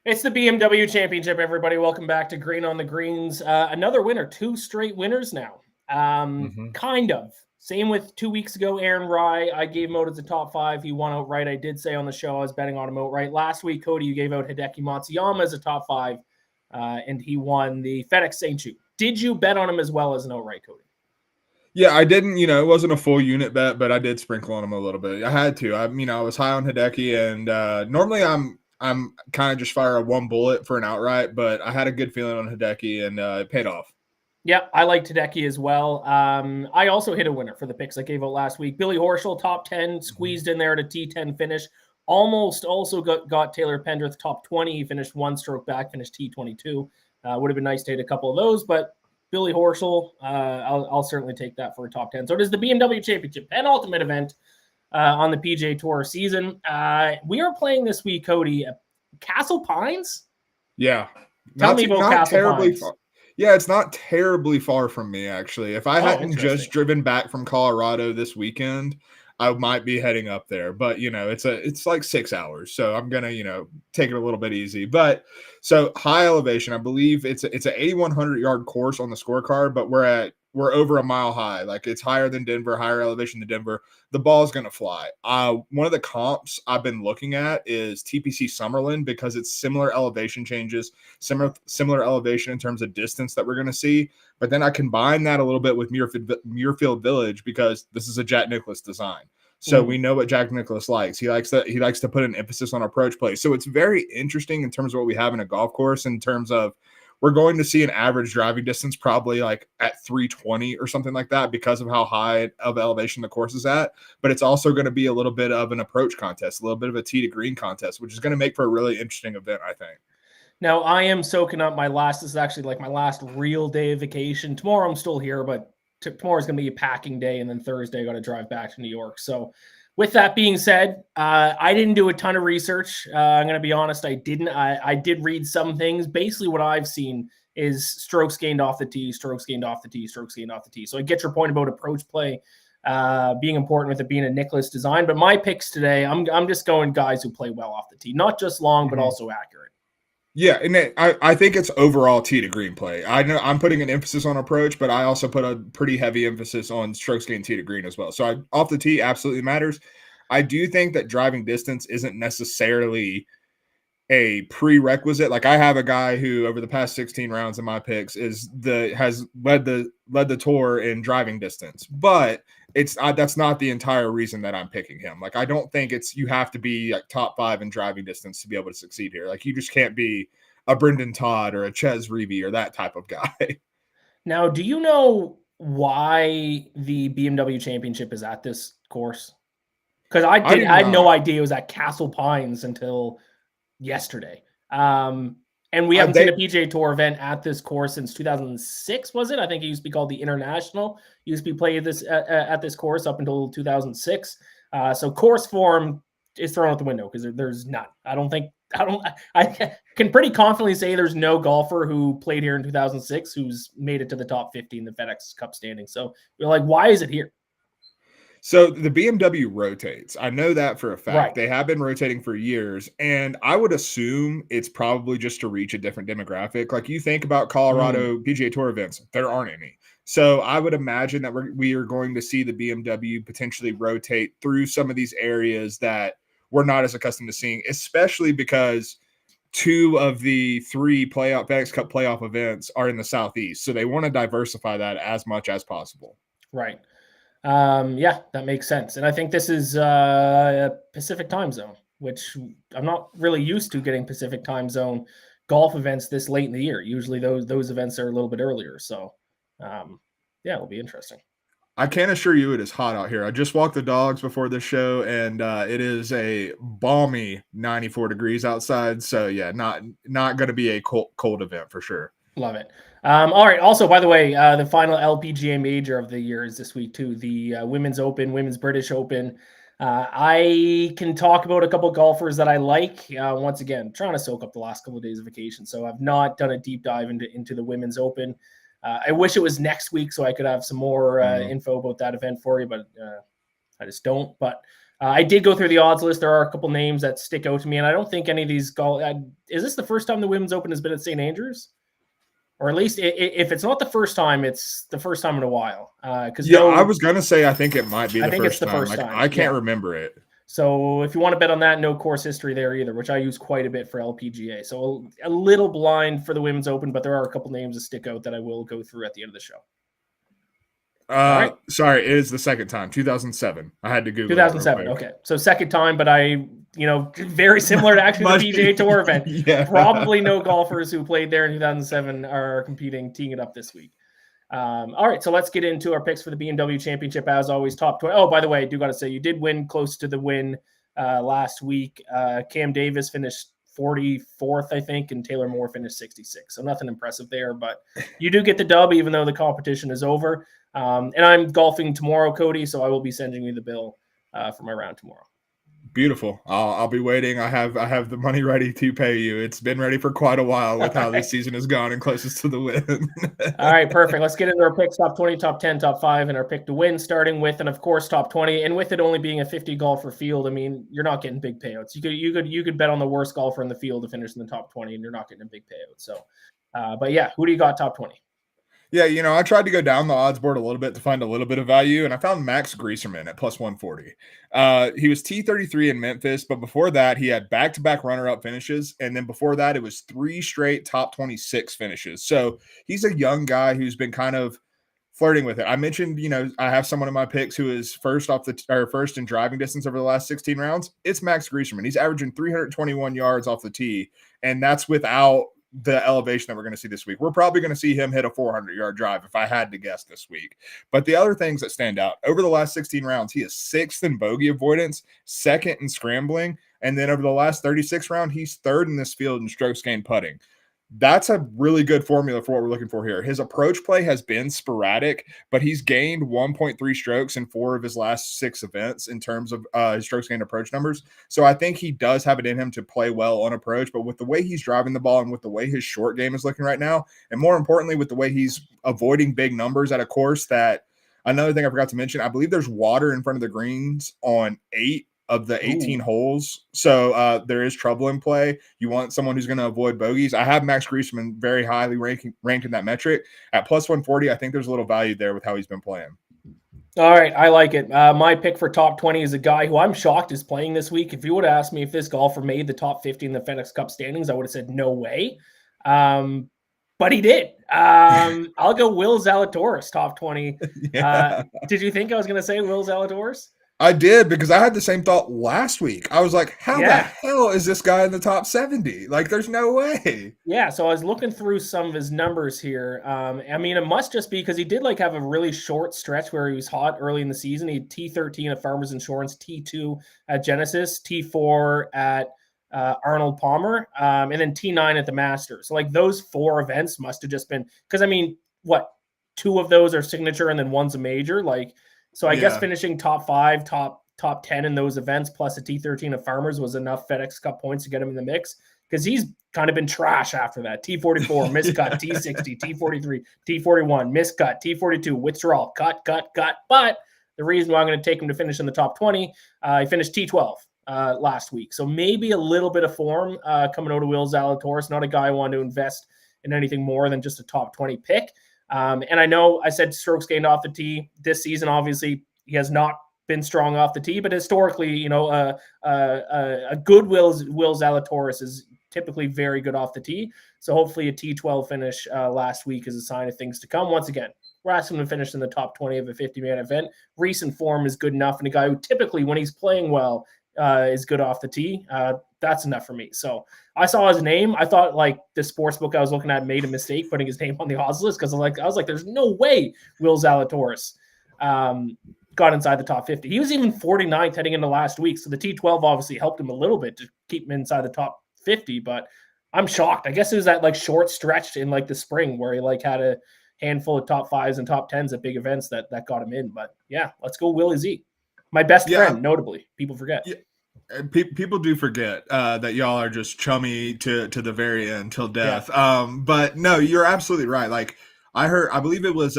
It's the BMW Championship, everybody. Welcome back to Green on the Greens. Another winner, 2 straight winners now. Kind of. Same with 2 weeks ago, Aaron Rye. I gave him out as a top 5. He won outright. I did say on the show I was betting on him outright. Last week, Cody, you gave out Hideki Matsuyama as a top 5, and he won the FedEx St. Jude. Did you bet on him as well as an outright, Cody? Yeah, I didn't, it wasn't a full unit bet, but I did sprinkle on him a little bit. I had to. I was high on Hideki, and normally I'm kind of just fire a one bullet for an outright, but I had a good feeling on Hideki, and it paid off. Yeah, I like Hideki as well. I also hit a winner for the picks I gave out last week. Billy Horschel, top 10, squeezed in there at a T10 finish. Almost also got Taylor Pendrith top 20. He finished 1 stroke back, finished T22. Would have been nice to hit a couple of those, but Billy Horschel, I'll certainly take that for a top 10. So it is the BMW Championship, penultimate event on the PGA Tour season. We are playing this week, Cody, at Castle Pines? Yeah. Tell me about Castle Pines. Yeah, it's not terribly far from me, actually. If I hadn't just driven back from Colorado this weekend, I might be heading up there. But, it's like 6 hours. So I'm going to, take it a little bit easy. But so high elevation, I believe it's an 8,100 yard course on the scorecard, but we're over a mile high. Like, it's higher than Denver, higher elevation than Denver. The ball's going to fly. One of the comps I've been looking at is TPC Summerlin because it's similar elevation changes, similar elevation in terms of distance that we're going to see. But then I combine that a little bit with Muirfield Village because this is a Jack Nicklaus design. So we know what Jack Nicklaus likes. He likes to put an emphasis on approach play. So it's very interesting in terms of what we have in a golf course in terms of we're going to see an average driving distance probably like at 320 or something like that because of how high of elevation the course is at. But it's also going to be a little bit of an approach contest, a little bit of a tee to green contest, which is going to make for a really interesting event, I think. Now, I am soaking up this is actually like my last real day of vacation. Tomorrow I'm still here, but tomorrow's going to be a packing day, and then Thursday I got to drive back to New York. So with that being said, I didn't do a ton of research. I'm going to be honest, I didn't. I did read some things. Basically, what I've seen is strokes gained off the tee, strokes gained off the tee, strokes gained off the tee. So I get your point about approach play being important with it being a Nicklaus design. But my picks today, I'm just going guys who play well off the tee, not just long, but also accurate. Yeah, and I think it's overall tee to green play. I know I'm putting an emphasis on approach, but I also put a pretty heavy emphasis on strokes gained tee to green as well. So off the tee absolutely matters. I do think that driving distance isn't necessarily a prerequisite. Like I have a guy who over the past 16 rounds of my picks has led the tour in driving distance, but that's not the entire reason that I'm picking him. Like I don't think you have to be like top 5 in driving distance to be able to succeed here. Like you just can't be a Brendan Todd or a Ches Reavie or that type of guy. Now, do you know why the BMW Championship is at this course? Because I had no idea it was at Castle Pines until yesterday. And we haven't seen a PGA Tour event at this course since 2006, was it? I think it used to be called the International. It used to be played at this course up until 2006. So course form is thrown out the window because there's none. I can pretty confidently say there's no golfer who played here in 2006 who's made it to the top 50 in the FedEx Cup standing. So you're like, why is it here? So the BMW rotates. I know that for a fact. Right. They have been rotating for years, and I would assume it's probably just to reach a different demographic. Like you think about Colorado PGA Tour events, there aren't any. So I would imagine that we are going to see the BMW potentially rotate through some of these areas that we're not as accustomed to seeing, especially because 2 of the 3 FedEx Cup playoff events are in the Southeast. So they want to diversify that as much as possible. Right. Yeah, that makes sense. And I think this is Pacific time zone, which I'm not really used to getting Pacific time zone golf events this late in the year. Usually those events are a little bit earlier. So, yeah, it'll be interesting. I can assure you it is hot out here. I just walked the dogs before the show, and it is a balmy 94 degrees outside. So, yeah, not going to be a cold event for sure. Love it. All right. Also, by the way, the final LPGA major of the year is this week too. The Women's Open, Women's British Open. I can talk about a couple of golfers that I like. Once again, trying to soak up the last couple of days of vacation, so I've not done a deep dive into the Women's Open. I wish it was next week so I could have some more info about that event for you, but I just don't. But I did go through the odds list. There are a couple names that stick out to me, and I don't think any of these is this the first time the Women's Open has been at St. Andrews? Or at least if it's not the first time, it's the first time in a while. I was going to say I think it might be the first time. I can't remember it. So if you want to bet on that, no course history there either, which I use quite a bit for LPGA. So a little blind for the Women's Open, but there are a couple names that stick out that I will go through at the end of the show. Right. Sorry, it is the second time, 2007. I had to Google 2007. Okay, so second time, but very similar to actually the PGA Tour event. Yeah. Probably no golfers who played there in 2007 are competing, teeing it up this week. All right, so let's get into our picks for the BMW Championship. As always, top 20. Oh, by the way, I do got to say, you did win close to the win last week. Cam Davis finished 44th, I think, and Taylor Moore finished 66th. So nothing impressive there, but you do get the dub, even though the competition is over. And I'm golfing tomorrow, Cody, so I will be sending you the bill for my round tomorrow. Beautiful. I'll be waiting. I have the money ready to pay you. It's been ready for quite a while with how this season has gone and closest to the win. All right, perfect. Let's get into our picks: top 20, top 10, top 5, and our pick to win. Starting with, and of course, top 20. And with it only being a 50 golfer field, I mean, you're not getting big payouts. You could bet on the worst golfer in the field to finish in the top 20, and you're not getting a big payout. So, but yeah, who do you got top 20? Yeah, I tried to go down the odds board a little bit to find a little bit of value, and I found Max Grieserman at plus 140. He was T33 in Memphis, but before that, he had back-to-back runner-up finishes, and then before that, it was 3 straight top 26 finishes. So he's a young guy who's been kind of flirting with it. I mentioned, I have someone in my picks who is first in driving distance over the last 16 rounds. It's Max Grieserman. He's averaging 321 yards off the tee, and that's without the elevation that we're going to see this week. We're probably going to see him hit a 400-yard drive if I had to guess this week. But the other things that stand out, over the last 16 rounds, he is 6th in bogey avoidance, 2nd in scrambling, and then over the last 36 round, he's 3rd in this field in strokes gained putting. That's a really good formula for what we're looking for here. His approach play has been sporadic, but he's gained 1.3 strokes in 4 of his last 6 events in terms of his strokes gained approach numbers. So I think he does have it in him to play well on approach, but with the way he's driving the ball and with the way his short game is looking right now, and more importantly, with the way he's avoiding big numbers at a course that, another thing I forgot to mention, I believe there's water in front of the greens on 8 of the 18 holes. So there is trouble in play. You want someone who's going to avoid bogeys. I have Max Grieserman very highly ranked in that metric. At plus 140, I think there's a little value there with how he's been playing. All right, I like it. My pick for top 20 is a guy who I'm shocked is playing this week. If you would have asked me if this golfer made the top 50 in the FedEx Cup standings, I would have said no way. But he did. I'll go Will Zalatoris, top 20. Yeah. Did you think I was going to say Will Zalatoris? I did, because I had the same thought last week. I was like, how the hell is this guy in the top 70? Like, there's no way. Yeah, so I was looking through some of his numbers here. I mean, it must just be because he did have a really short stretch where he was hot early in the season. He had T13 at Farmers Insurance, T2 at Genesis, T4 at Arnold Palmer, and then T9 at the Masters. So those 4 events must have just been, because I mean, 2 of those are signature and then one's a major. So I guess finishing top 5, top 10 in those events, plus a T13 of Farmers was enough FedEx Cup points to get him in the mix, because he's kind of been trash after that. T44, miscut, T60, T43, T41, miscut, T42, withdrawal, cut. But the reason why I'm going to take him to finish in the top 20, he finished T12 last week. So maybe a little bit of form coming out of Will Zalatoris, not a guy I want to invest in anything more than just a top 20 pick. And I know I said strokes gained off the tee this season. Obviously, he has not been strong off the tee, but historically, a good Will Zalatoris is typically very good off the tee. So hopefully a T12 finish last week is a sign of things to come. Once again, we're asking him to finish in the top 20 of a 50-man event. Recent form is good enough, and a guy who typically, when he's playing well, is good off the tee. That's enough for me. So I saw his name. I thought the sportsbook I was looking at made a mistake putting his name on the odds list, because I was like, there's no way Will Zalatoris got inside the top 50. He was even 49th heading into last week. So the T12 obviously helped him a little bit to keep him inside the top 50, but I'm shocked. I guess it was that short stretch in the spring where he had a handful of top 5s and top 10s at big events that got him in. But yeah, let's go Willie Z. My best friend, notably. People forget. Yeah. People do forget that y'all are just chummy to the very end, till death. Yeah. But no, you're absolutely right. I believe it was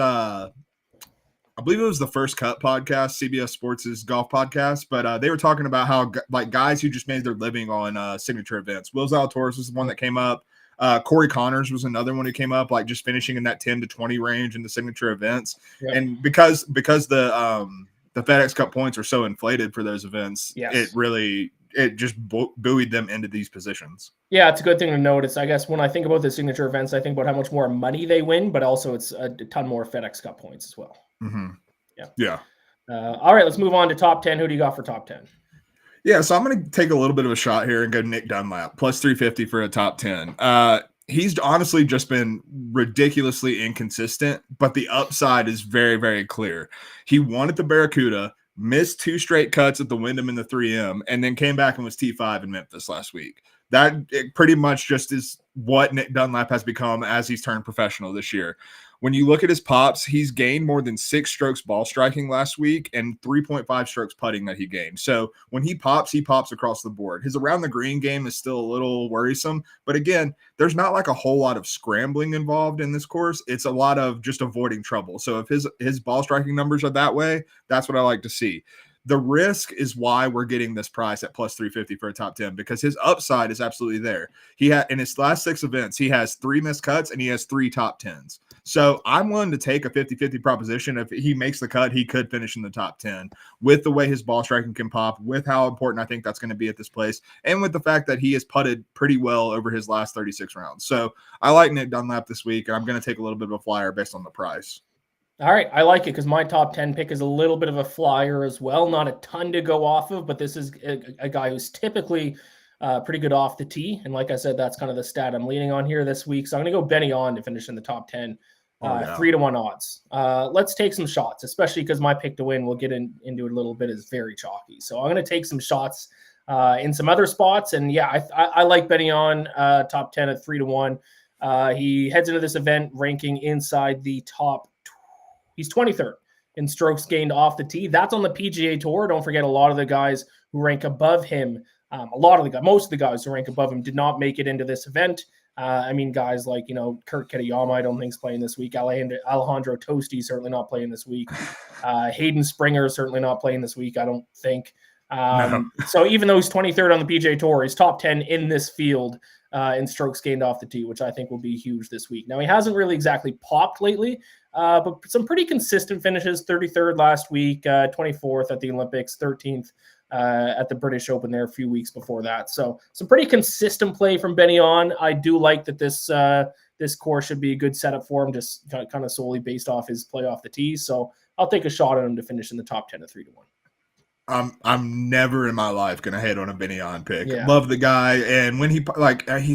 I believe it was the First Cut podcast, CBS Sports' golf podcast, but they were talking about how like guys who just made their living on signature events. Will Zalatoris was the one that came up. Corey Connors was another one who came up, like just finishing in that 10 to 20 range in the signature events. Yep. And because the FedEx Cup points are so inflated for those events, yes, it just buoyed them into these positions. Yeah, it's a good thing to note. It's, I guess, when I think about the signature events, I think about how much more money they win, but also it's a ton more FedEx Cup points as well. Mm-hmm. Yeah. All right, let's move on to top 10. Who do you got for top 10? Yeah, so I'm going to take a little bit of a shot here and go Nick Dunlap, plus 350 for a top 10. He's honestly just been ridiculously inconsistent, but the upside is very, very clear. He won at the Barracuda, missed 2 straight cuts at the Wyndham and the 3M, and then came back and was T5 in Memphis last week. That pretty much just is what Nick Dunlap has become as he's turned professional this year. When you look at his pops, he's gained more than 6 strokes ball striking last week and 3.5 strokes putting that he gained. So when he pops across the board. His around the green game is still a little worrisome. But again, there's not like a whole lot of scrambling involved in this course. It's a lot of just avoiding trouble. So if his ball striking numbers are that way, that's what I like to see. The risk is why we're getting this price at plus 350 for a top 10, because his upside is absolutely there. He had in his last 6 events, he has 3 missed cuts and he has 3 top 10s. So I'm willing to take a 50-50 proposition. If he makes the cut, he could finish in the top 10 with the way his ball striking can pop, with how important I think that's going to be at this place, and with the fact that he has putted pretty well over his last 36 rounds. So I like Nick Dunlap this week, and I'm going to take a little bit of a flyer based on the price. All right, I like it because my top 10 pick is a little bit of a flyer as well. Not a ton to go off of, but this is a guy who's typically pretty good off the tee. And like I said, that's kind of the stat I'm leaning on here this week. So I'm going to go Benny On to finish in the top 10. 3-1 odds. Let's take some shots, especially because my pick to win, we'll get into it a little bit, is very chalky. So I'm going to take some shots in some other spots. And yeah, I like Benny On top 10 at 3-1. He heads into this event ranking inside the top. He's 23rd in strokes gained off the tee. That's on the PGA Tour. Don't forget, a lot of the guys who rank above him, most of the guys who rank above him did not make it into this event. I mean, guys like, Kurt Kitayama, I don't think is playing this week. Alejandro Tosti, certainly not playing this week. Hayden Springer, certainly not playing this week, I don't think. No. So even though he's 23rd on the PGA Tour, he's top 10 in this field in strokes gained off the tee, which I think will be huge this week. Now, he hasn't really exactly popped lately, but some pretty consistent finishes. 33rd last week, 24th at the Olympics, 13th at the British Open there a few weeks before that. So some pretty consistent play from Benny On. I do like that this course should be a good setup for him, just kind of solely based off his play off the tee. So I'll take a shot at him to finish in the top 10 at 3-1. I'm never in my life gonna hate on a Benny On pick. Yeah. Love the guy, and when he's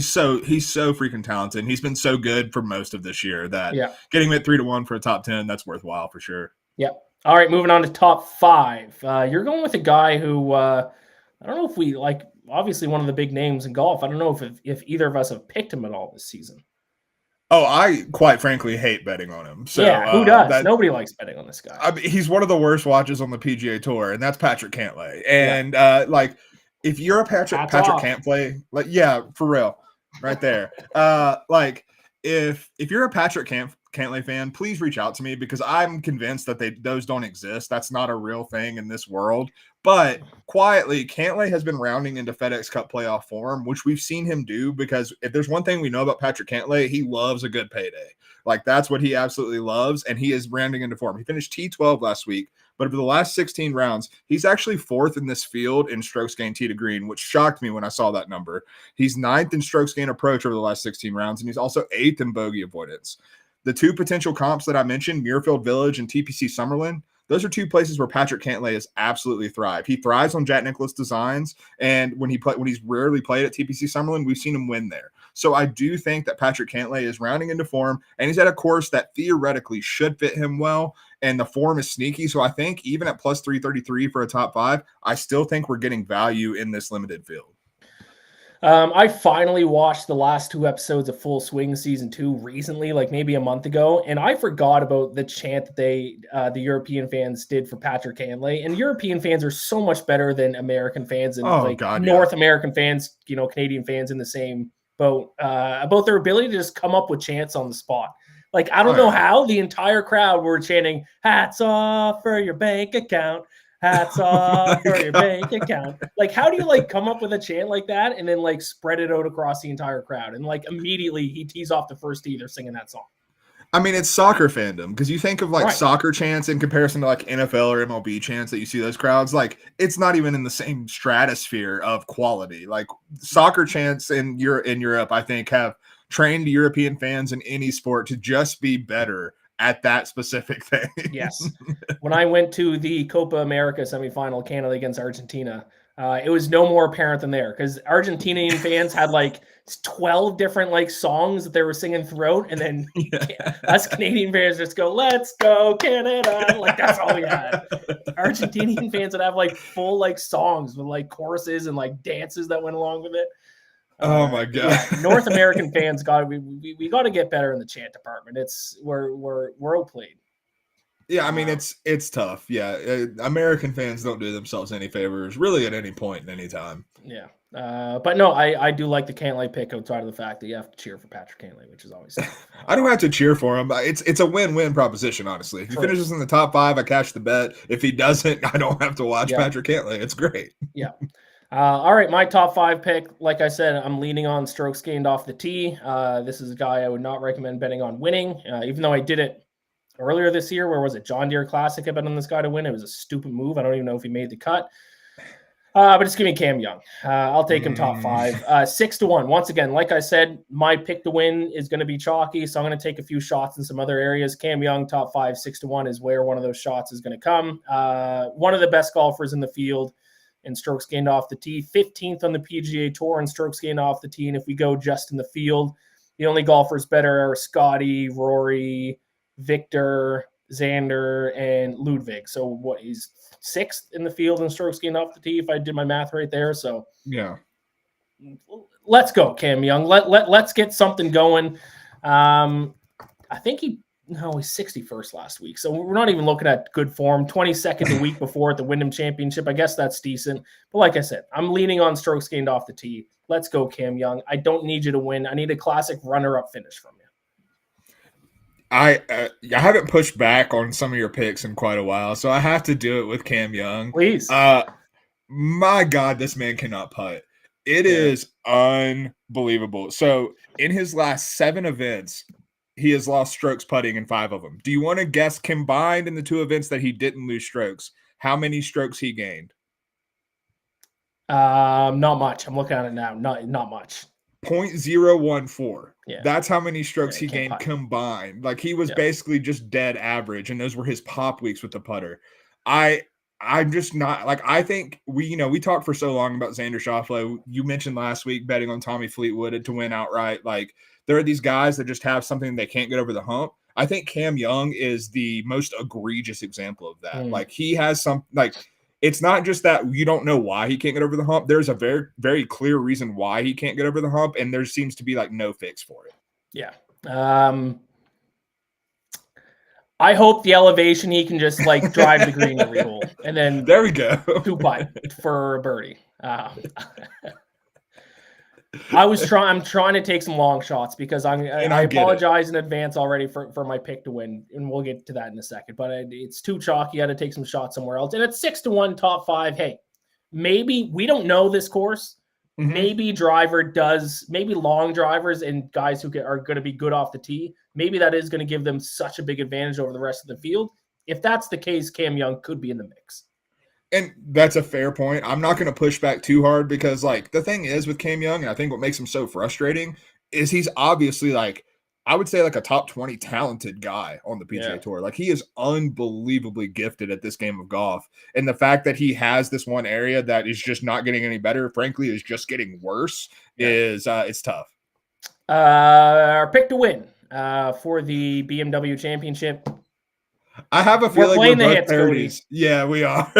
so freaking talented. And he's been so good for most of this year that getting him at 3-1 for a top 10, that's worthwhile for sure. Yeah. All right, moving on to top 5. You're going with a guy who I don't know if we like. Obviously, one of the big names in golf. I don't know if either of us have picked him at all this season. Oh, I quite frankly hate betting on him. So, yeah, who does? Nobody likes betting on this guy. I mean, he's one of the worst watches on the PGA Tour, and that's Patrick Cantlay. And if you're a Patrick Cantlay, for real, right there. If you're a Patrick Cantlay fan, please reach out to me, because I'm convinced that those don't exist. That's not a real thing in this world. But quietly, Cantlay has been rounding into FedEx Cup playoff form, which we've seen him do, because if there's one thing we know about Patrick Cantlay, he loves a good payday. Like, that's what he absolutely loves, and he is rounding into form. He finished T12 last week, but over the last 16 rounds, he's actually 4th in this field in strokes gained tee to green, which shocked me when I saw that number. He's 9th in strokes gained approach over the last 16 rounds, and he's also 8th in bogey avoidance. The 2 potential comps that I mentioned, Muirfield Village and TPC Summerlin, those are 2 places where Patrick Cantlay has absolutely thrived. He thrives on Jack Nicklaus designs, and when he's rarely played at TPC Summerlin, we've seen him win there. So I do think that Patrick Cantlay is rounding into form, and he's at a course that theoretically should fit him well, and the form is sneaky. So I think even at plus 333 for a top 5, I still think we're getting value in this limited field. I finally watched the last 2 episodes of Full Swing season 2 recently, like maybe a month ago, and I forgot about the chant that the European fans did for Patrick Cantlay. And European fans are so much better than American fans and North American fans, Canadian fans in the same boat, about their ability to just come up with chants on the spot. Like, I don't know how the entire crowd were chanting, "Hats off for your bank account. Hats off for your bank account." Like, how do you like come up with a chant like that and then like spread it out across the entire crowd? And like immediately he tees off the first tee, they're singing that song. I mean, it's soccer fandom because you think of like soccer chants in comparison to like NFL or MLB chants that you see those crowds. Like, it's not even in the same stratosphere of quality. Like, soccer chants in Europe, I think, have trained European fans in any sport to just be better at that specific thing. Yes. When I went to the Copa America semifinal, Canada against Argentina, it was no more apparent than there because Argentinian fans had like 12 different like songs that they were singing throughout, and then us Canadian fans just go, "Let's go Canada!" Like, that's all we had. Argentinian fans would have like full like songs with like choruses and like dances that went along with it. Oh my god! Yeah, North American fans we got to get better in the chant department. We're outplayed. Yeah, I mean it's tough. Yeah, American fans don't do themselves any favors really at any point in any time. Yeah, but no, I do like the Cantlay pick outside of the fact that you have to cheer for Patrick Cantlay, which is always tough. I don't have to cheer for him. It's a win-win proposition, honestly. If he finishes in the top 5, I cash the bet. If he doesn't, I don't have to watch Patrick Cantlay. It's great. Yeah. All right, my top 5 pick. Like I said, I'm leaning on strokes gained off the tee. This is a guy I would not recommend betting on winning, even though I did it earlier this year. Where was it? John Deere Classic. I bet on this guy to win. It was a stupid move. I don't even know if he made the cut. But just give me Cam Young. I'll take him top 5. 6-1. Once again, like I said, my pick to win is going to be chalky, so I'm going to take a few shots in some other areas. Cam Young, top 5, 6-1 is where one of those shots is going to come. One of the best golfers in the field in strokes gained off the tee, 15th on the PGA Tour in strokes gained off the tee. And if we go just in the field, the only golfers better are Scotty, Rory, Victor, Xander, and Ludwig. So what, he's 6th in the field in strokes gained off the tee, if I did my math right there. So yeah, let's go, Cam Young. Let's get something going. I think he's 61st last week. So we're not even looking at good form. 22nd the week before at the Wyndham Championship. I guess that's decent. But like I said, I'm leaning on strokes gained off the tee. Let's go, Cam Young. I don't need you to win. I need a classic runner-up finish from you. I haven't pushed back on some of your picks in quite a while, so I have to do it with Cam Young. Please. My God, this man cannot putt. It is unbelievable. So in his last 7 events, he has lost strokes putting in 5 of them. Do you want to guess combined in the 2 events that he didn't lose strokes, how many strokes he gained? Not much. I'm looking at it now. Not much. 0.014. Yeah. That's how many strokes he gained combined. Like, he was basically just dead average, and those were his pop weeks with the putter. I'm just not like, I think we talked for so long about Xander Schauffele. You mentioned last week betting on Tommy Fleetwood to win outright. Like, there are these guys that just have something they can't get over the hump. I think Cam Young is the most egregious example of that. Like, he has it's not just that you don't know why he can't get over the hump. There's a very, very clear reason why he can't get over the hump, and there seems to be like no fix for it. Yeah. I hope the elevation he can just like drive the green every hole, and then there we go. 2-putt for a birdie. I'm trying to take some long shots because I apologize in advance already for my pick to win, and we'll get to that in a second. But it's too chalky. I had to take some shots somewhere else, and it's 6-1 top 5. Hey, maybe we don't know this course. Maybe long drivers and guys who are going to be good off the tee. Maybe that is going to give them such a big advantage over the rest of the field. If that's the case, Cam Young could be in the mix. And that's a fair point. I'm not going to push back too hard because, like, the thing is with Cam Young, and I think what makes him so frustrating is he's obviously, like, I would say, like, a top 20 talented guy on the PGA Tour. Like, he is unbelievably gifted at this game of golf. And the fact that he has this one area that is just not getting any better, frankly, is just getting worse, is it's tough. Our pick to win for the BMW Championship. I have a feeling we're both parodies. Yeah, we are.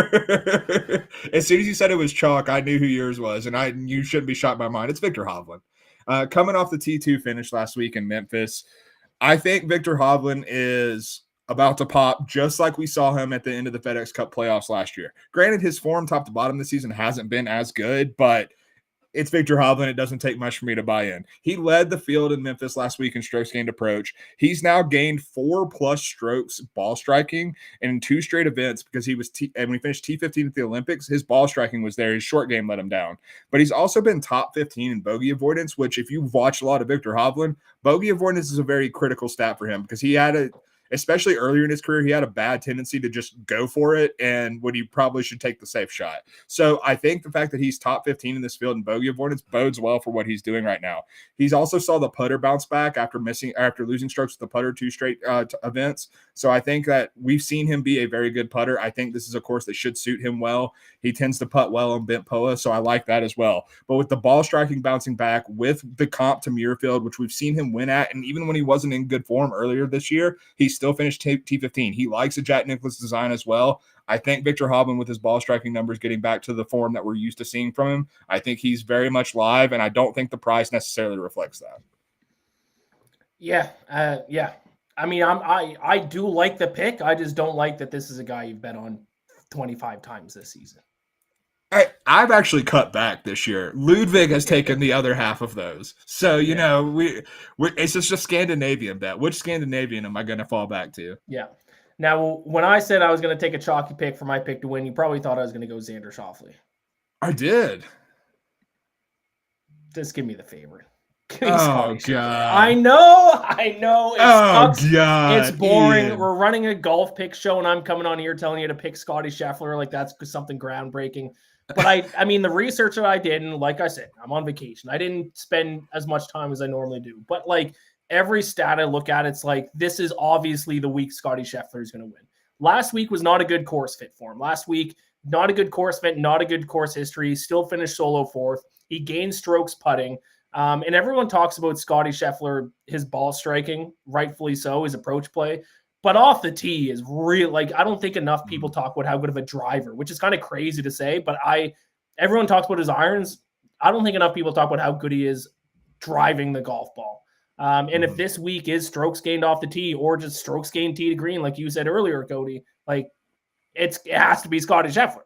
As soon as you said it was chalk, I knew who yours was, and you shouldn't be shocked by mine. It's Victor Hovland. Coming off the T2 finish last week in Memphis, I think Victor Hovland is about to pop just like we saw him at the end of the FedEx Cup playoffs last year. Granted, his form top to bottom this season hasn't been as good, but it's Victor Hovland. It doesn't take much for me to buy in. He led the field in Memphis last week in strokes gained approach. He's now gained 4+ strokes ball striking in 2 straight events because he was and when he finished T15 at the Olympics, his ball striking was there. His short game let him down. But he's also been top 15 in bogey avoidance, which if you've watched a lot of Victor Hovland, bogey avoidance is a very critical stat for him because he had especially earlier in his career, he had a bad tendency to just go for it and when he probably should take the safe shot. So I think the fact that he's top 15 in this field in bogey avoidance bodes well for what he's doing right now. He's also saw the putter bounce back after losing strokes with the putter 2 straight events. So I think that we've seen him be a very good putter. I think this is a course that should suit him well. He tends to putt well on bent POA, so I like that as well. But with the ball striking bouncing back, with the comp to Muirfield, which we've seen him win at, and even when he wasn't in good form earlier this year, he still finished T15. He likes a Jack Nicklaus design as well. I think Victor Hovland, with his ball striking numbers getting back to the form that we're used to seeing from him, I think he's very much live, and I don't think the price necessarily reflects that. Yeah. I mean, I do like the pick. I just don't like that this is a guy you've bet on 25 times this season. I've actually cut back this year. Ludwig has taken the other half of those. So, you know, it's just a Scandinavian bet. Which Scandinavian am I going to fall back to? Yeah. Now, when I said I was going to take a chalky pick for my pick to win, you probably thought I was going to go Xander Schauffele. I did. Just give me the favorite. Oh, God. I know. It sucks. God. It's boring. Ian. We're running a golf pick show, and I'm coming on here telling you to pick Scotty Scheffler. Like, that's something groundbreaking. But I mean, the research that I did, and like I said, I'm on vacation. I didn't spend as much time as I normally do. But, like, every stat I look at, it's like, this is obviously the week Scotty Scheffler is going to win. Last week was not a good course fit for him. Last week, not a good course fit, not a good course history. Still finished solo 4th. He gained strokes putting. And everyone talks about Scotty Scheffler, his ball striking, rightfully so, his approach play. But off the tee is real. Like, I don't think enough people talk about how good of a driver, which is kind of crazy to say, but everyone talks about his irons. I don't think enough people talk about how good he is driving the golf ball. And if this week is strokes gained off the tee or just strokes gained tee to green, like you said earlier, Cody, like it has to be Scotty Scheffler.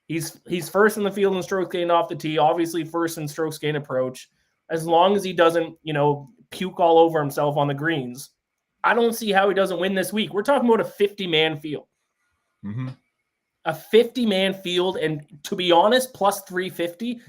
He's first in the field in strokes gained off the tee, obviously first in strokes gained approach. As long as he doesn't, puke all over himself on the greens, I don't see how he doesn't win this week. We're talking about a 50-man field. Mm-hmm. A 50-man field, and to be honest, plus 350,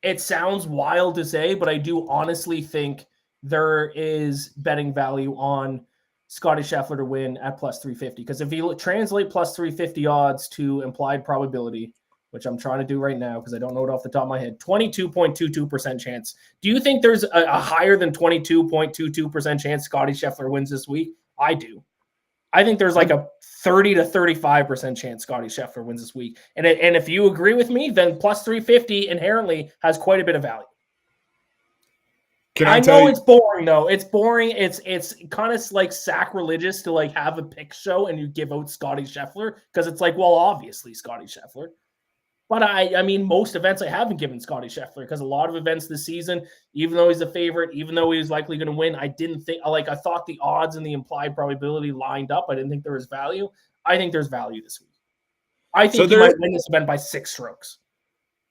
it sounds wild to say, but I do honestly think there is betting value on Scotty Scheffler to win at plus 350. Because if you translate plus 350 odds to implied probability, which I'm trying to do right now because I don't know it off the top of my head, 22.22% chance. Do you think there's a higher than 22.22% chance Scotty Scheffler wins this week? I do. I think there's like a 30 to 35% chance Scotty Scheffler wins this week. And if you agree with me, then plus 350 inherently has quite a bit of value. I know it's boring though. It's boring. It's kind of like sacrilegious to like have a pick show and you give out Scotty Scheffler because it's like, well, obviously Scotty Scheffler. But I mean, most events I haven't given Scotty Scheffler because a lot of events this season, even though he's a favorite, even though he was likely going to win, I thought the odds and the implied probability lined up. I didn't think there was value. I think there's value this week. I think he might win this event by 6 strokes.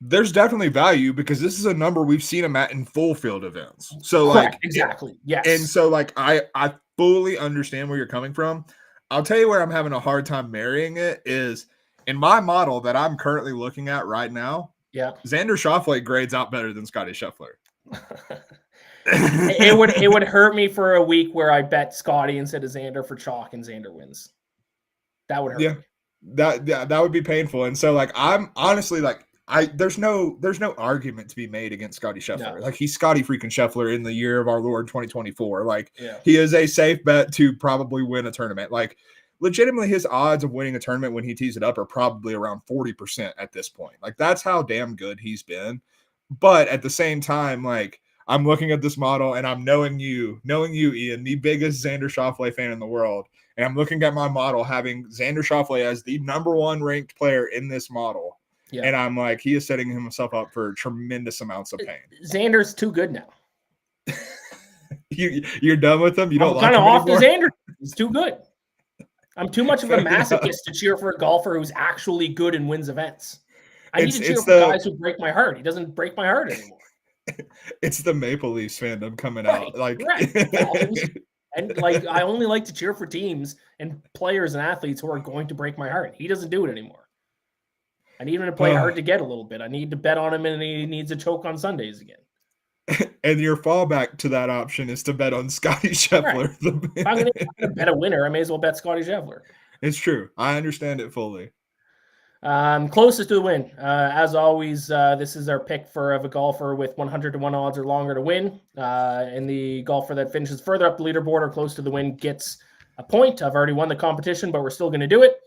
There's definitely value because this is a number we've seen him at in full field events. So correct, exactly. Yes. And so like I fully understand where you're coming from. I'll tell you where I'm having a hard time marrying it is in my model that I'm currently looking at right now. Yeah. Xander Schauffele grades out better than Scotty Scheffler. it would hurt me for a week where I bet Scotty instead of Xander for chalk and Xander wins. That would hurt me. That would be painful. And so like I'm honestly like there's no argument to be made against Scotty Scheffler. No. Like he's Scotty freaking Scheffler in the year of our Lord 2024. Like he is a safe bet to probably win a tournament. Like legitimately his odds of winning a tournament when he tees it up are probably around 40% at this point. Like that's how damn good he's been. But at the same time, like I'm looking at this model and I'm knowing you, Ian, the biggest Xander Schauffele fan in the world. And I'm looking at my model having Xander Schauffele as the number 1 ranked player in this model. Yeah. And I'm like, he is setting himself up for tremendous amounts of pain. Xander's too good now. You're done with him? You don't kind of off the Xander. He's too good. I'm too much of a masochist to cheer for a golfer who's actually good and wins events. I need to cheer for guys who break my heart. He doesn't break my heart anymore. It's the Maple Leafs fandom coming out. Like, Falcons. And like, I only like to cheer for teams and players and athletes who are going to break my heart. He doesn't do it anymore. I need him to play hard to get a little bit. I need to bet on him, and he needs a choke on Sundays again. And your fallback to that option is to bet on Scotty Scheffler. Right. If I'm going to bet a winner, I may as well bet Scotty Scheffler. It's true. I understand it fully. Closest to the win. As always, this is our pick for a golfer with 100-1 odds or longer to win. And the golfer that finishes further up the leaderboard or close to the win gets a point. I've already won the competition, but we're still going to do it.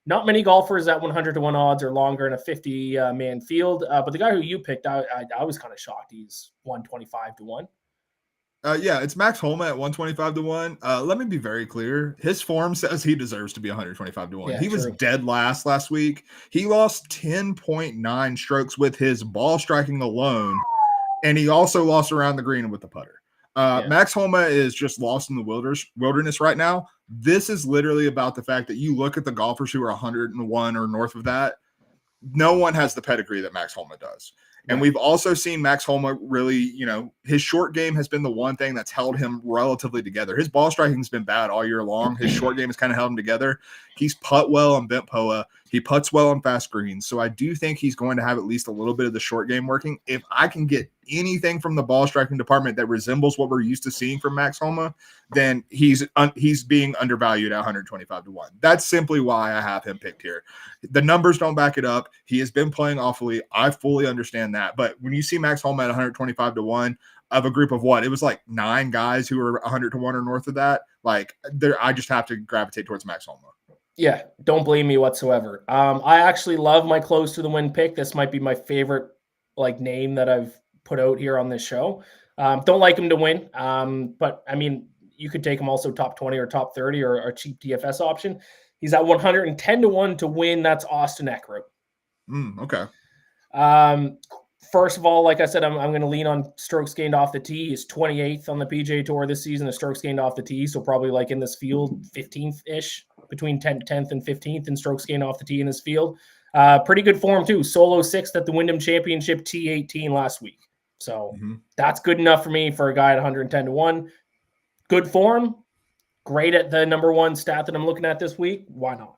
Not many golfers at 100-1 odds or longer in a 50-man field. But the guy who you picked, I was kind of shocked. He's 125-1. Yeah, it's Max Homa at 125-1. Let me be very clear. His form says he deserves to be 125-1. Yeah, he was dead last week. He lost 10.9 strokes with his ball striking alone, and he also lost around the green with the putter. Max Homa is just lost in the wilderness right now. This is literally about the fact that you look at the golfers who are 101 or north of that. No one has the pedigree that Max Homa does. And we've also seen Max Homa really, his short game has been the one thing that's held him relatively together. His ball striking has been bad all year long. His short game has kind of held him together. He's putt well on bent POA. He putts well on fast greens. So I do think he's going to have at least a little bit of the short game working. If I can get anything from the ball striking department that resembles what we're used to seeing from Max Homa, then he's being undervalued at 125-1. That's simply why I have him picked here. The numbers don't back it up. He has been playing awfully. I fully understand that. But when you see Max Homa at 125-1 of a group of what? It was like 9 guys who were 100-1 or north of that. Like, I just have to gravitate towards Max Homa. Yeah, don't blame me whatsoever. I actually love my close to the win pick. This might be my favorite name that I've put out here on this show. Don't like him to win, but I mean, you could take him also top 20 or top 30 or a cheap DFS option. He's at 110-1 to win. That's Austin Eckroat. Okay. First of all, like I said, I'm going to lean on strokes gained off the tee. He's 28th on the PGA Tour this season, the strokes gained off the tee. So probably in this field, 15th-ish, between 10th and 15th in strokes gained off the tee in this field. Pretty good form too. Solo 6th at the Wyndham Championship T18 last week. So that's good enough for me for a guy at 110-1. Good form. Great at the number one stat that I'm looking at this week. Why not?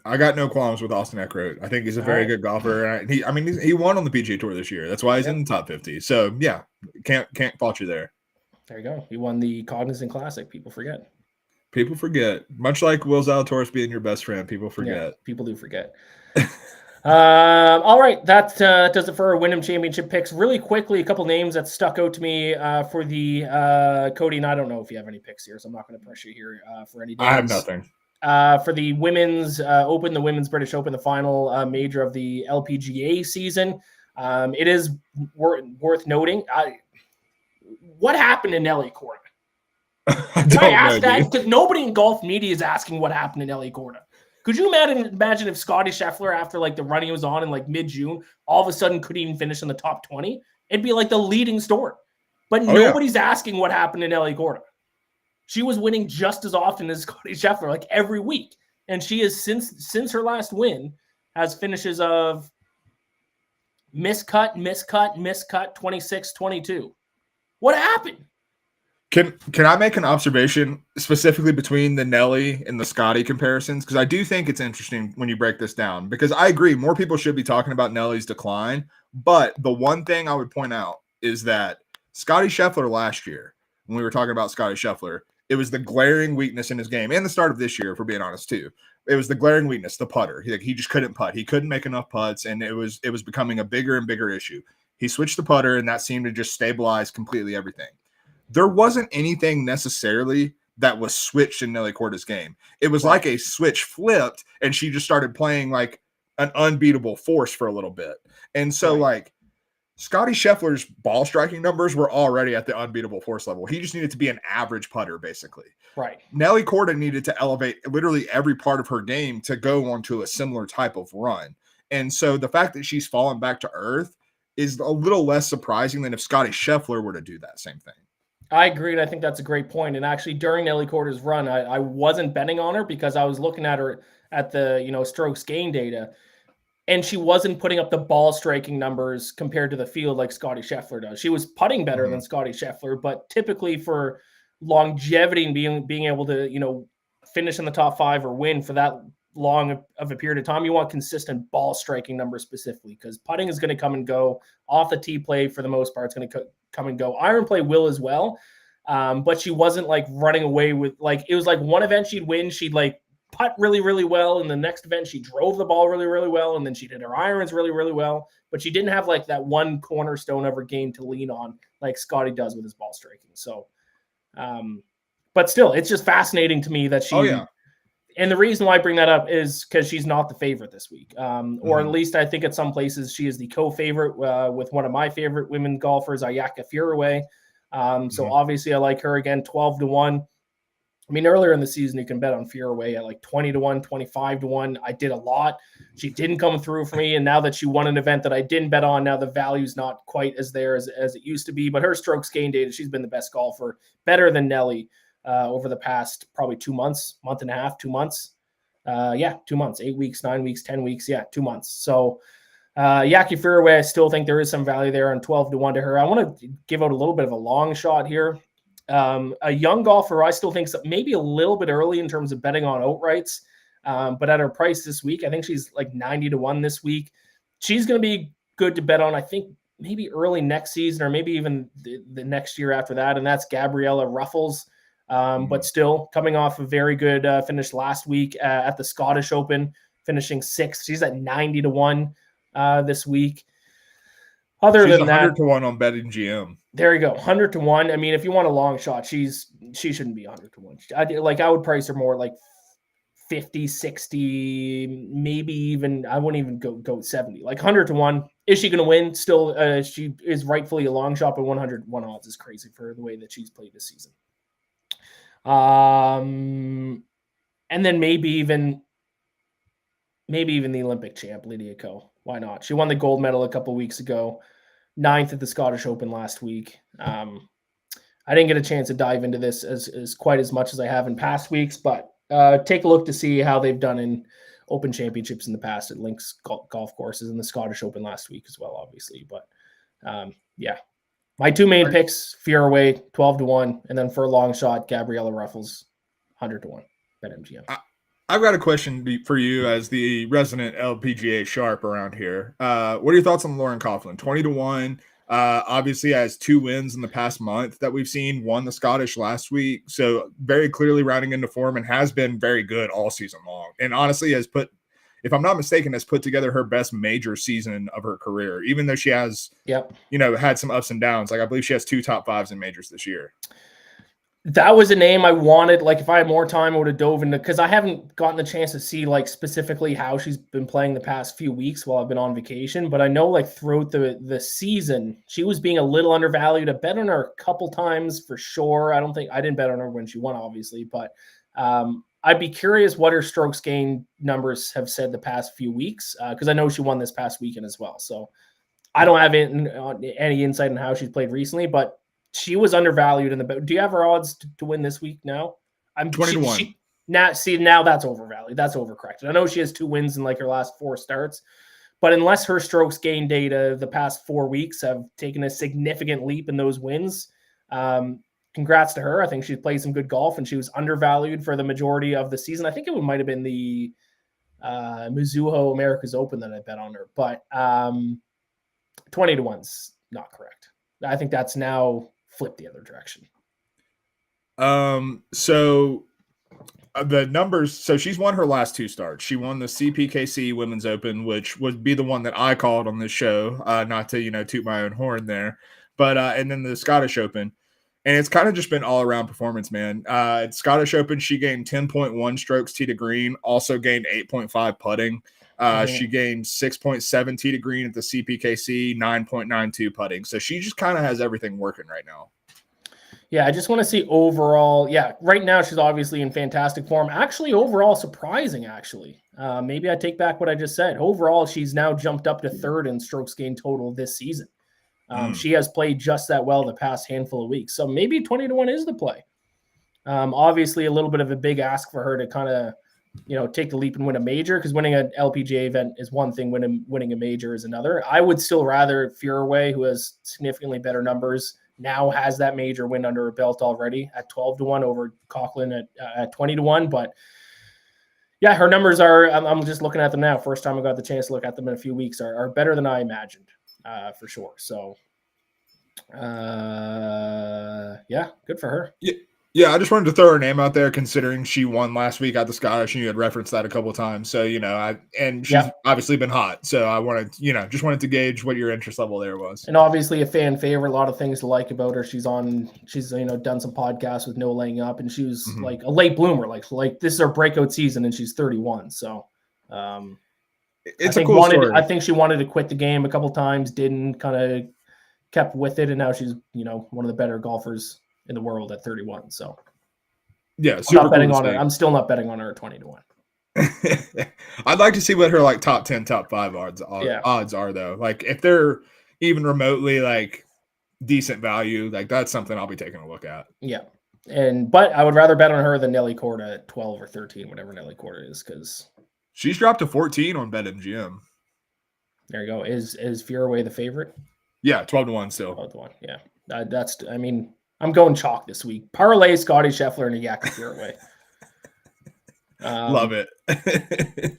I got no qualms with Austin Eckroat. I think he's a very good golfer. He won on the PGA Tour this year. That's why he's in the top 50. So yeah, can't fault you there. There you go. He won the Cognizant Classic. People forget. People forget. Much like Will Zalatoris being your best friend, people forget. Yeah, people do forget. All right, that does it for our Wyndham Championship picks. Really quickly, a couple names that stuck out to me for the Cody, and I don't know if you have any picks here, so I'm not going to pressure you here for any names. I have nothing. For the women's Open, the Women's British Open, the final major of the LPGA season, it is worth noting. What happened to Nelly Korda? I asked that because nobody in golf media is asking what happened to Nelly Korda. Could you imagine if Scotty Scheffler, after the run he was on in mid-June, all of a sudden couldn't even finish in the top 20? It'd be the leading story. But nobody's asking what happened to Nelly Korda. She was winning just as often as Scotty Scheffler, every week. And she is, since her last win, has finishes of miscut, 26-22. What happened? Can I make an observation specifically between the Nelly and the Scotty comparisons? Because I do think it's interesting when you break this down. Because I agree, more people should be talking about Nelly's decline. But the one thing I would point out is that Scotty Scheffler last year, when we were talking about Scotty Scheffler, it was the glaring weakness in his game, and the start of this year, if we're being honest too. It was the glaring weakness, the putter. He just couldn't putt. He couldn't make enough putts, and it was becoming a bigger and bigger issue. He switched the putter, and that seemed to just stabilize completely everything. There wasn't anything necessarily that was switched in Nelly Korda's game. It was like a switch flipped, and she just started playing like an unbeatable force for a little bit. And so, Scotty Scheffler's ball striking numbers were already at the unbeatable force level. He just needed to be an average putter, basically. Right. Nelly Korda needed to elevate literally every part of her game to go onto a similar type of run. And so the fact that she's fallen back to earth is a little less surprising than if Scotty Scheffler were to do that same thing. I agree, and I think that's a great point. And actually, during Nelly Korda's run, I wasn't betting on her because I was looking at her at the strokes gain data. and she wasn't putting up the ball striking numbers compared to the field like Scotty Scheffler does. She was putting better than Scotty Scheffler, but typically for longevity and being able to, you know, finish in the top 5 or win for that long of a period of time, you want consistent ball striking numbers specifically, because putting is going to come and go. Off the tee play for the most part, it's going to come and go. Iron play will as well, but she wasn't like running away with, like, it was like one event she'd win, she'd like putt really, really well. And the next event, she drove the ball really, really well. And then she did her irons really, really well. But she didn't have like that one cornerstone of her game to lean on like Scotty does with his ball striking. So, but still, it's just fascinating to me that she. Oh, yeah. And the reason why I bring that up is because she's not the favorite this week. Or at least I think at some places she is the co-favorite with one of my favorite women golfers, Ayaka Firaway. So obviously I like her again, 12-1. I mean, earlier in the season, you can bet on Firaway at like 20-1, 25-1. I did a lot. She didn't come through for me. And now that she won an event that I didn't bet on, now the value's not quite as there as it used to be. But her strokes gain data, she's been the best golfer, better than Nelly over the past probably 2 months, month and a half, 2 months. 2 months, 8 weeks, 9 weeks, 10 weeks. 2 months. So Yaki Firaway, I still think there is some value there on 12-1 to her. I want to give out a little bit of a long shot here. A young golfer, I still think maybe a little bit early in terms of betting on outrights, but at her price this week, I think she's like 90-1 this week. She's going to be good to bet on, I think, maybe early next season or maybe even the next year after that, and that's Gabriella Ruffles. But still coming off a very good finish last week at the Scottish Open, finishing 6th. She's at 90-1 this week. She's than that, 100-1 on BetMGM. There you go, 100-1. I mean, if you want a long shot, she shouldn't be 100-1. I would price her more like 50, 60, maybe even, I wouldn't even go 70. Like 100-1. Is she going to win? Still, she is rightfully a long shot, but 101 odds is crazy for the way that she's played this season. And then maybe even the Olympic champ, Lydia Ko. Why not? She won the gold medal a couple weeks ago, 9th at the Scottish Open last week. I didn't get a chance to dive into this as quite as much as I have in past weeks, but take a look to see how they've done in Open Championships in the past at Links golf courses and the Scottish Open last week as well, obviously. But my 2 main picks, Firaway, 12-1, and then for a long shot, Gabriella Ruffles, 100-1 at MGM. I've got a question for you as the resident LPGA sharp around here. What are your thoughts on Lauren Coughlin? 20-1, obviously has 2 wins in the past month that we've seen, won the Scottish last week. So very clearly rounding into form and has been very good all season long. And honestly has put, if I'm not mistaken, has put together her best major season of her career, even though she has, had some ups and downs. Like I believe she has 2 top 5s in majors this year. That was a name I wanted. Like if I had more time, I would have dove into, because I haven't gotten the chance to see like specifically how she's been playing the past few weeks while I've been on vacation. But I know like throughout the season, she was being a little undervalued. I bet on her a couple times for sure. I didn't bet on her when she won, obviously, but I'd be curious what her strokes gain numbers have said the past few weeks, because I know she won this past weekend as well. So I don't have any insight on how she's played recently, but she was undervalued in the. Do you have her odds to win this week now? I'm 20-1. Now that's overvalued. That's overcorrected. I know she has 2 wins in like her last 4 starts, but unless her strokes gain data the past 4 weeks have taken a significant leap in those wins, congrats to her. I think she's played some good golf and she was undervalued for the majority of the season. I think it might have been the Mizuho America's Open that I bet on her, but 20-1's not correct. I think that's now flipped the other direction. So the numbers, so she's won her last 2 starts. She won the CPKC Women's Open, which would be the one that I called on this show, not to, toot my own horn there, but, and then the Scottish Open. And it's kind of just been all around performance, man. At Scottish Open, she gained 10.1 strokes tee to green, also gained 8.5 putting. She gained 6.7 tee to green at the CPKC, 9.92 putting. So she just kind of has everything working right now. Yeah, I just want to see overall. Yeah, right now she's obviously in fantastic form. Actually, overall surprising, actually. Maybe I take back what I just said. Overall, she's now jumped up to 3rd in strokes gained total this season. She has played just that well the past handful of weeks. So maybe 20-1 is the play. Obviously, a little bit of a big ask for her to kind of take the leap and win a major, because winning an LPGA event is one thing, winning a major is another. I would still rather Fureway, who has significantly better numbers, now has that major win under her belt already at 12-1 over Coughlin at 20-1. But yeah, her numbers are, I'm just looking at them now. First time I got the chance to look at them in a few weeks, are better than I imagined, for sure. So, yeah, good for her. Yeah, I just wanted to throw her name out there, considering she won last week at the Scottish, and you had referenced that a couple of times. So, she's obviously been hot. So I wanted, just wanted to gauge what your interest level there was. And obviously a fan favorite, a lot of things to like about her. She's done some podcasts with No Laying Up, and she was like a late bloomer. Like this is her breakout season, and she's 31. So it's a cool story. I think she wanted to quit the game a couple of times, didn't, kind of kept with it, and now she's, one of the better golfers in the world at 31. So yeah, I'm not betting on her. I'm still not betting on her at 20-1. I'd like to see what her like top 10, top 5 odds are though. Like if they're even remotely like decent value, like that's something I'll be taking a look at. Yeah. But I would rather bet on her than Nelly Korda at 12 or 13, whatever Nelly Korda is, because she's dropped to 14 on BetMGM. There you go. Is Fureway the favorite? Yeah, 12-1 still. 12-1. Yeah. I'm going chalk this week. Parlay Scotty Scheffler and a Yak Fureway. Love it.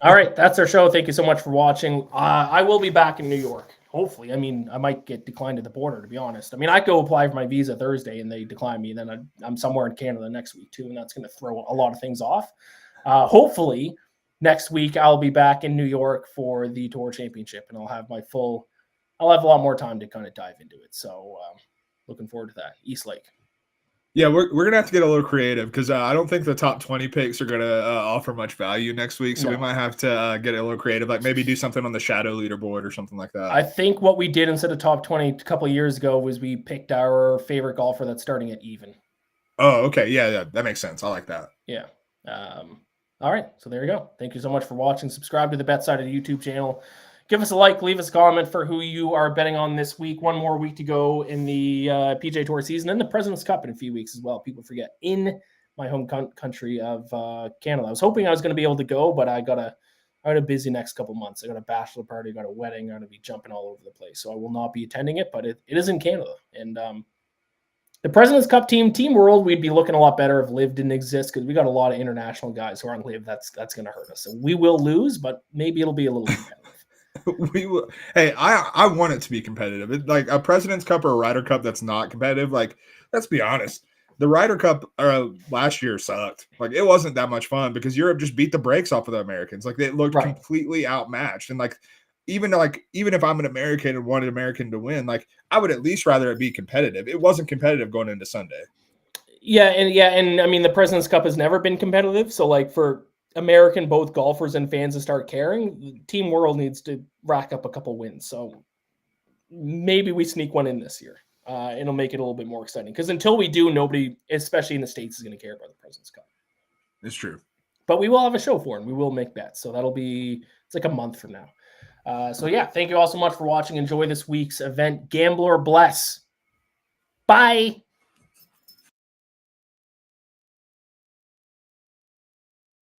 All right, that's our show. Thank you so much for watching. I will be back in New York, hopefully. I might get declined at the border, to be honest. I go apply for my visa Thursday and they decline me. Then I'm somewhere in Canada next week too, and that's going to throw a lot of things off. Hopefully next week I'll be back in New York for the Tour Championship, and I'll have a lot more time to kind of dive into it. So looking forward to that. East Lake. Yeah, we're going to have to get a little creative, because I don't think the top 20 picks are going to offer much value next week. So we might have to get a little creative, like maybe do something on the shadow leaderboard or something like that. I think what we did instead of top 20 a couple of years ago was we picked our favorite golfer that's starting at even. Oh, okay. Yeah, that makes sense. I like that. Yeah. All right. So there you go. Thank you so much for watching. Subscribe to the Bet Side of the YouTube channel. Give us a like, leave us a comment for who you are betting on this week. One more week to go in the PGA Tour season, and the President's Cup in a few weeks as well. People forget, in my home country of Canada. I was hoping I was going to be able to go, but I got a busy next couple months. I got a bachelor party, got a wedding. I'm going to be jumping all over the place, so I will not be attending it. But it is in Canada, and the President's Cup Team World, we'd be looking a lot better if LIV didn't exist, because we got a lot of international guys who aren't LIV. That's going to hurt us. So we will lose, but maybe it'll be a little competitive. We will. Hey, I want it to be competitive. Like a President's Cup or a Ryder Cup that's not competitive. Like, let's be honest, the Ryder Cup last year sucked. Like, it wasn't that much fun because Europe just beat the brakes off of the Americans. Like, they looked completely outmatched. And even if I'm an American and wanted American to win, like, I would at least rather it be competitive. It wasn't competitive going into Sunday. Yeah, and the President's Cup has never been competitive. So like for American both golfers and fans to start caring, Team World needs to rack up a couple wins. So maybe we sneak one in this year. It'll make it a little bit more exciting, because until we do, nobody, especially in the States, is going to care about the President's Cup. It's true. But we will have a show for it, and we will make bets. So it's like a month from now. So yeah, thank you all so much for watching. Enjoy this week's event. Gambler bless. Bye.